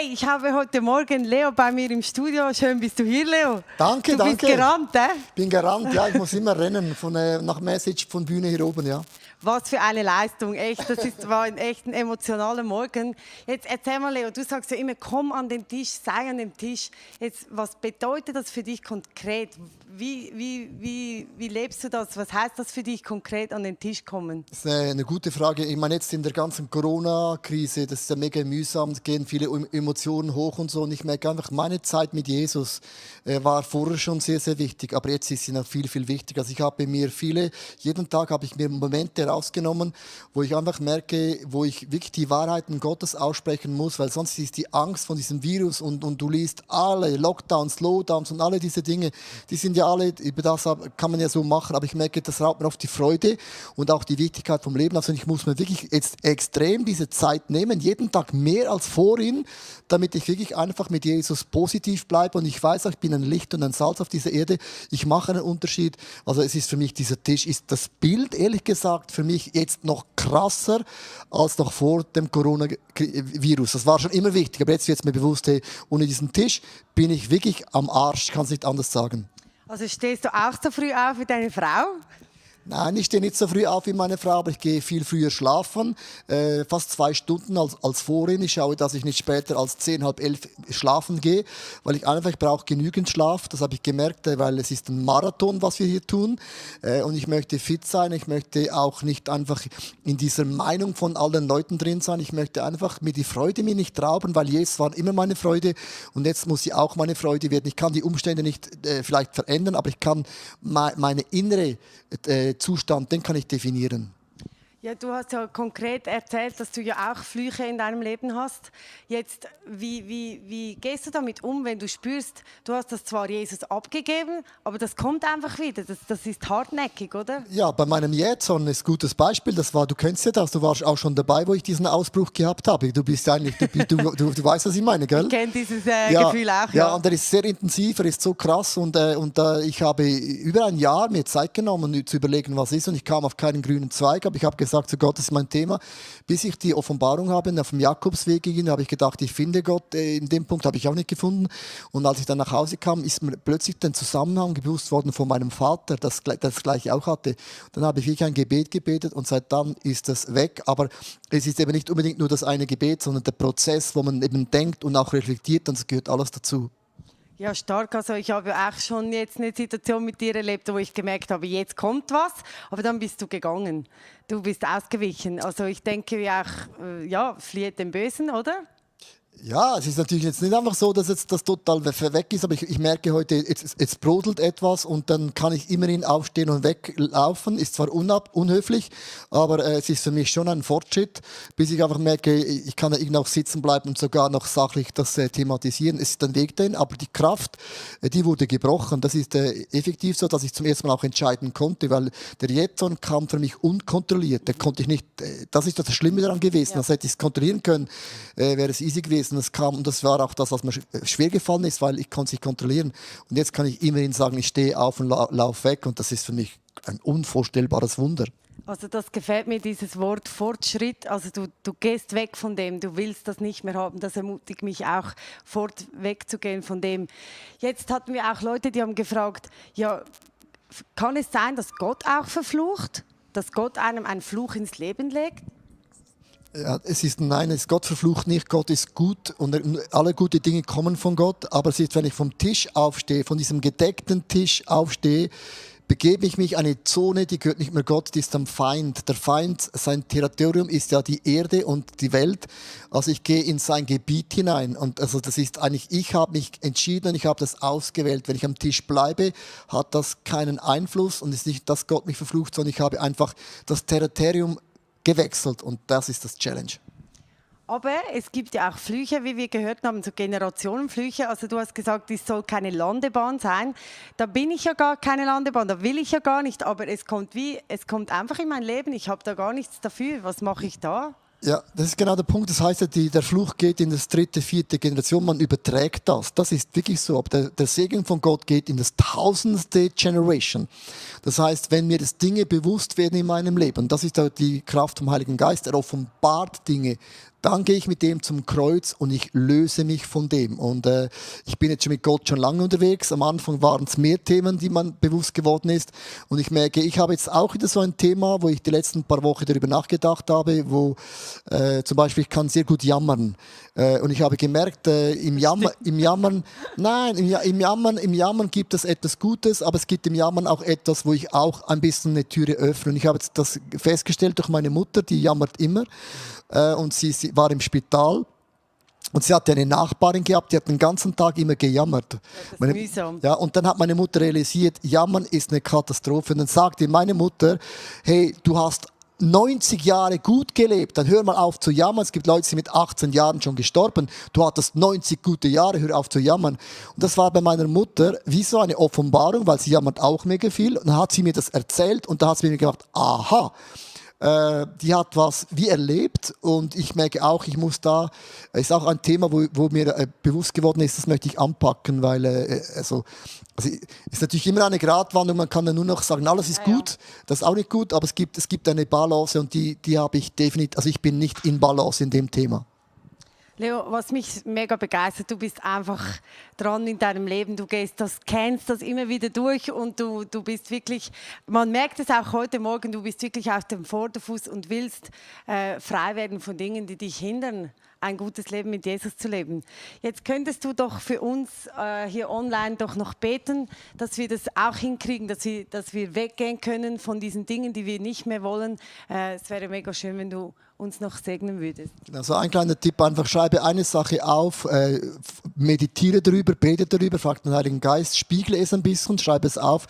Ich habe heute Morgen Leo bei mir im Studio. Schön bist du hier, Leo. Danke, du danke. Du bist gerannt, Ich bin gerannt, ja. Ich muss immer rennen nach Message von Bühne hier oben, ja. Was für eine Leistung, echt. War ein echt ein emotionaler Morgen. Jetzt erzähl mal, Leo, du sagst ja immer, komm an den Tisch, sei an dem Tisch. Jetzt, was bedeutet das für dich konkret? Wie lebst du das? Was heißt das für dich konkret, an den Tisch kommen? Das ist eine gute Frage. Ich meine, jetzt in der ganzen Corona-Krise, das ist ja mega mühsam, es gehen viele Emotionen hoch und so. Und ich merke einfach, meine Zeit mit Jesus war vorher schon sehr, sehr wichtig. Aber jetzt ist sie noch viel, viel wichtiger. Also ich habe mir jeden Tag habe ich mir Momente rausgenommen, wo ich einfach merke, wo ich wirklich die Wahrheiten Gottes aussprechen muss, weil sonst ist die Angst von diesem Virus und du liest alle Lockdowns, Slowdowns und alle diese Dinge, die sind ja alle, über das kann man ja so machen, aber ich merke, das raubt mir oft die Freude und auch die Wichtigkeit vom Leben. Also ich muss mir wirklich jetzt extrem diese Zeit nehmen, jeden Tag mehr als vorhin, damit ich wirklich einfach mit Jesus positiv bleibe und ich weiß auch, ich bin ein Licht und ein Salz auf dieser Erde, ich mache einen Unterschied. Also es ist für mich, dieser Tisch ist das Bild, ehrlich gesagt, für mich jetzt noch krasser als noch vor dem Coronavirus. Das war schon immer wichtig, aber jetzt wird es mir bewusst, hey, ohne diesen Tisch bin ich wirklich am Arsch, kann es nicht anders sagen. Also stehst du auch so früh auf wie deine Frau? Nein, ich stehe nicht so früh auf wie meine Frau, aber ich gehe viel früher schlafen, fast 2 Stunden als vorhin. Ich schaue, dass ich nicht später als 10, halb 11 schlafen gehe, weil ich brauche genügend Schlaf. Das habe ich gemerkt, weil es ist ein Marathon, was wir hier tun. Und ich möchte fit sein. Ich möchte auch nicht einfach in dieser Meinung von allen Leuten drin sein. Ich möchte einfach mir die Freude mir nicht rauben, weil Jesus war immer meine Freude und jetzt muss sie auch meine Freude werden. Ich kann die Umstände nicht vielleicht verändern, aber ich kann meine innere Zustand, den kann ich definieren. Ja, du hast ja konkret erzählt, dass du ja auch Flüche in deinem Leben hast. Jetzt, wie gehst du damit um, wenn du spürst, du hast das zwar Jesus abgegeben, aber das kommt einfach wieder. Das ist hartnäckig, oder? Ja, bei meinem Jähzorn ist ein gutes Beispiel. Du kennst ja das, du warst auch schon dabei, wo ich diesen Ausbruch gehabt habe. Du bist eigentlich, du weißt, was ich meine, gell? Ich kenne dieses Gefühl auch. Ja, und der ist sehr intensiv, er ist so krass und ich habe über ein Jahr mir Zeit genommen, zu überlegen, was ist und ich kam auf keinen grünen Zweig, aber ich habe gesagt zu Gott, das ist mein Thema. Bis ich die Offenbarung habe, auf dem Jakobsweg ging, habe ich gedacht, ich finde Gott. In dem Punkt habe ich auch nicht gefunden. Und als ich dann nach Hause kam, ist mir plötzlich der Zusammenhang bewusst worden von meinem Vater, das gleiche auch hatte. Dann habe ich wirklich ein Gebet gebetet und seit dann ist das weg. Aber es ist eben nicht unbedingt nur das eine Gebet, sondern der Prozess, wo man eben denkt und auch reflektiert und es gehört alles dazu. Ja, stark. Also ich habe auch schon jetzt eine Situation mit dir erlebt, wo ich gemerkt habe, jetzt kommt was, aber dann bist du gegangen. Du bist ausgewichen. Also ich denke auch, flieht dem Bösen, oder? Ja, es ist natürlich jetzt nicht einfach so, dass jetzt das total weg ist, aber ich merke heute, jetzt brodelt etwas und dann kann ich immerhin aufstehen und weglaufen. Ist zwar unhöflich, aber es ist für mich schon ein Fortschritt, bis ich einfach merke, ich kann da irgendwie auch sitzen bleiben und sogar noch sachlich das thematisieren. Es ist ein Weg dahin, aber die Kraft, die wurde gebrochen. Das ist effektiv so, dass ich zum ersten Mal auch entscheiden konnte, weil der Jetson kam für mich unkontrolliert. Der konnte ich nicht, das ist das Schlimme daran gewesen. Ja. Das hätte ich es kontrollieren können, wäre es easy gewesen. Das kam und das war auch das, was mir schwer gefallen ist, weil ich konnte es nicht kontrollieren. Und jetzt kann ich immerhin sagen, ich stehe auf und laufe weg und das ist für mich ein unvorstellbares Wunder. Also das gefällt mir, dieses Wort Fortschritt. Also du gehst weg von dem, du willst das nicht mehr haben. Das ermutigt mich auch, wegzugehen von dem. Jetzt hatten wir auch Leute, die haben gefragt, ja, kann es sein, dass Gott auch verflucht? Dass Gott einem einen Fluch ins Leben legt? Ja, Gott verflucht nicht, Gott ist gut und alle gute Dinge kommen von Gott, aber es ist, wenn ich vom Tisch aufstehe, von diesem gedeckten Tisch aufstehe, begebe ich mich in eine Zone, die gehört nicht mehr Gott, die ist am Feind. Der Feind, sein Territorium ist ja die Erde und die Welt. Also ich gehe in sein Gebiet hinein und also das ist eigentlich, ich habe mich entschieden und ich habe das ausgewählt. Wenn ich am Tisch bleibe, hat das keinen Einfluss und es ist nicht, dass Gott mich verflucht, sondern ich habe einfach das Territorium gewechselt und das ist das Challenge. Aber es gibt ja auch Flüche, wie wir gehört haben, so Generationenflüche. Also du hast gesagt, es soll keine Landebahn sein. Da bin ich ja gar keine Landebahn, da will ich ja gar nicht. Aber es kommt einfach in mein Leben. Ich habe da gar nichts dafür. Was mache ich da? Ja, das ist genau der Punkt. Das heißt, der Fluch geht in das 3., 4. Generation. Man überträgt das. Das ist wirklich so. Aber der Segen von Gott geht in das 1000. Generation. Das heißt, wenn mir das Dinge bewusst werden in meinem Leben, das ist die Kraft vom Heiligen Geist, er offenbart Dinge, dann gehe ich mit dem zum Kreuz und ich löse mich von dem. Und ich bin jetzt schon mit Gott schon lange unterwegs. Am Anfang waren es mehr Themen, die man bewusst geworden ist. Und ich merke, ich habe jetzt auch wieder so ein Thema, wo ich die letzten paar Wochen darüber nachgedacht habe, wo zum Beispiel ich kann sehr gut jammern. Und ich habe gemerkt, im Jammern gibt es etwas Gutes, aber es gibt im Jammern auch etwas, wo ich auch ein bisschen eine Türe öffne. Und ich habe jetzt das festgestellt durch meine Mutter, die jammert immer. Und sie war im Spital. Und sie hatte eine Nachbarin gehabt, die hat den ganzen Tag immer gejammert. Ja, das ist mühsam. Ja, und dann hat meine Mutter realisiert, Jammern ist eine Katastrophe. Und dann sagte meine Mutter, hey, du hast 90 Jahre gut gelebt, dann hör mal auf zu jammern. Es gibt Leute, die mit 18 Jahren schon gestorben. Du hattest 90 gute Jahre, hör auf zu jammern. Und das war bei meiner Mutter wie so eine Offenbarung, weil sie jammert auch mega viel. Und dann hat sie mir das erzählt und da hat sie mir gedacht, aha, die hat was wie erlebt und ich merke auch, ich muss da, ist auch ein Thema, wo mir bewusst geworden ist, das möchte ich anpacken, weil also ist natürlich immer eine Gratwanderung, man kann ja nur noch sagen, alles ist gut, das ist auch nicht gut, aber es gibt eine Balance und die habe ich definitiv, also ich bin nicht in Balance in dem Thema. Leo, was mich mega begeistert, du bist einfach dran in deinem Leben, du kennst das immer wieder durch und du bist wirklich, man merkt es auch heute Morgen, du bist wirklich auf dem Vorderfuß und willst frei werden von Dingen, die dich hindern, ein gutes Leben mit Jesus zu leben. Jetzt könntest du doch für uns hier online doch noch beten, dass wir das auch hinkriegen, dass wir weggehen können von diesen Dingen, die wir nicht mehr wollen. Es wäre mega schön, wenn du uns noch segnen würdest. Also ein kleiner Tipp, einfach schreibe eine Sache auf, meditiere darüber, bete darüber, frag den Heiligen Geist, spiegle es ein bisschen, schreibe es auf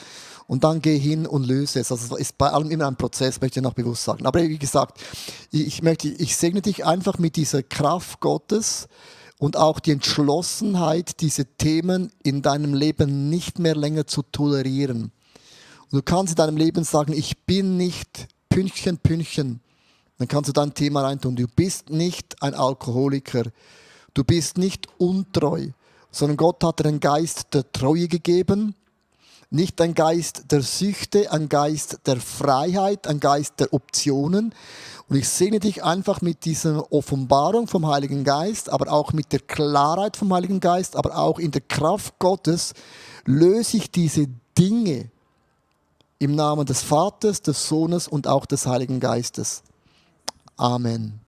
und dann geh hin und löse es. Also es ist bei allem immer ein Prozess, möchte ich noch bewusst sagen. Aber wie gesagt, ich segne dich einfach mit dieser Kraft Gottes und auch die Entschlossenheit, diese Themen in deinem Leben nicht mehr länger zu tolerieren. Und du kannst in deinem Leben sagen, ich bin nicht Pünktchen, Pünktchen. Dann kannst du dein Thema reintun. Du bist nicht ein Alkoholiker. Du bist nicht untreu, sondern Gott hat dir einen Geist der Treue gegeben. Nicht ein Geist der Süchte, ein Geist der Freiheit, ein Geist der Optionen. Und ich segne dich einfach mit dieser Offenbarung vom Heiligen Geist, aber auch mit der Klarheit vom Heiligen Geist, aber auch in der Kraft Gottes löse ich diese Dinge im Namen des Vaters, des Sohnes und auch des Heiligen Geistes. Amen.